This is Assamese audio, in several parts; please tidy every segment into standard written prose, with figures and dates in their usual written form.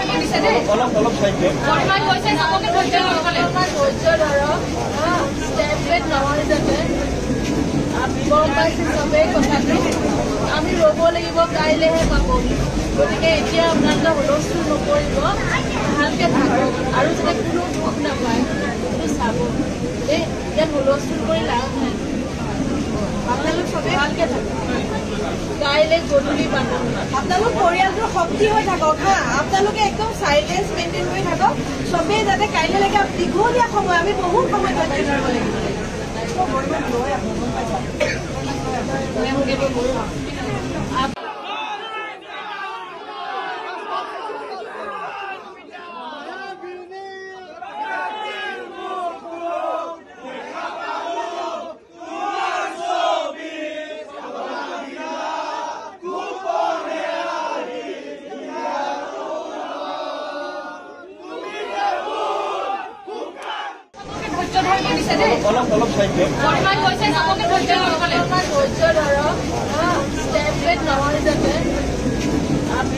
অলপ চাইছে টেবলেট নহয় যাতে গম পাইছে চবেই কথাটো আমি ৰ'ব লাগিব কাইলৈহে পাবহি গতিকে এতিয়া আপোনালোকে হুলস্থুল নকৰিব ভালকৈ থাকক আৰু যাতে কোনো দুখ নাপায় সেইটো চাব দেই ইয়াত হুলস্থুল কৰি লাভ নাই আপোনালোক চবেই ভালকৈ থাকক কাইলৈ গধূলি পাতক আপোনালোক পৰিয়ালটোৰ শক্তি হৈ থাকক হা আপোনালোকে একদম চাইলেঞ্চ মেইনটেইন কৰি থাকক চবেই যাতে কাইলৈলৈকে দীঘলীয়া সময় আমি বহুত সময় ধৈৰ্য ধৰিব লাগিব অলপ চাইছে টেবলেট নহয় যাতে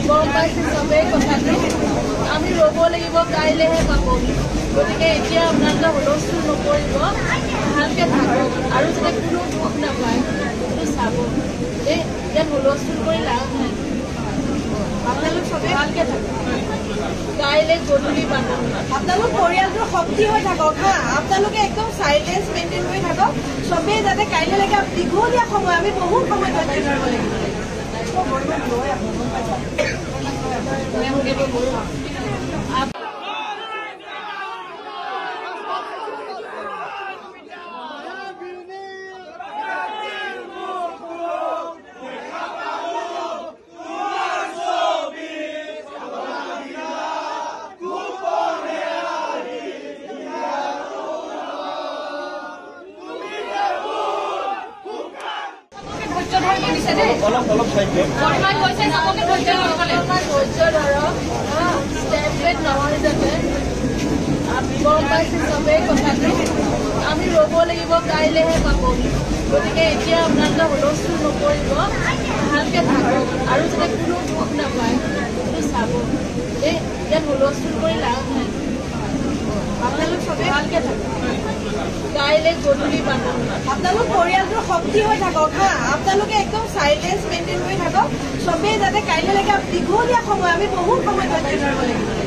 গম পাইছে চবেই কথাটো আমি ৰ'ব লাগিব কাইলৈহে পাবহি গতিকে এতিয়া আপোনালোকে হুলস্থুল নকৰিব ভালকৈ থাকক আৰু যাতে কোনো দুখ নাপায় সেইটো চাব দেই ইয়াত হুলস্থুল কৰি লাভ নাই আপোনালোক চবেই ভালকৈ থাকক কাইলৈ গধূলি পাতক আপোনালোক পৰিয়ালটোৰ শক্তি হৈ থাকক হা আপোনালোকে একদম চাইলেঞ্চ মেইনটেইন কৰি থাকক চবেই যাতে কাইলৈলৈকে দীঘলীয়া সময় আমি বহুত সময় ধৈৰ্য ধৰিব লাগিব অলপ চাইছে টেবলেট নহয় যাতে গম পাইছে চবেই কথাটো আমি ৰ'ব লাগিব কাইলৈহে পাবহি গতিকে এতিয়া আপোনালোকে হুলস্থুল নকৰিব ভালকৈ থাকক আৰু যাতে কোনো দুখ নাপায় সেইটো চাব দেই ইয়াত হুলস্থুল কৰি লাভ নাই আপোনালোক চবেই ভালকৈ থাকক কাইলৈ গধূলি পাতক আপোনালোক পৰিয়ালটোৰ শক্তি হৈ থাকক হা আপোনালোকে একদম চাইলেঞ্চ মেইনটেইন কৰি থাকক চবেই যাতে কাইলৈলৈকে দীঘলীয়া সময় আমি বহুত সময় ধৈৰ্য ধৰিব লাগিব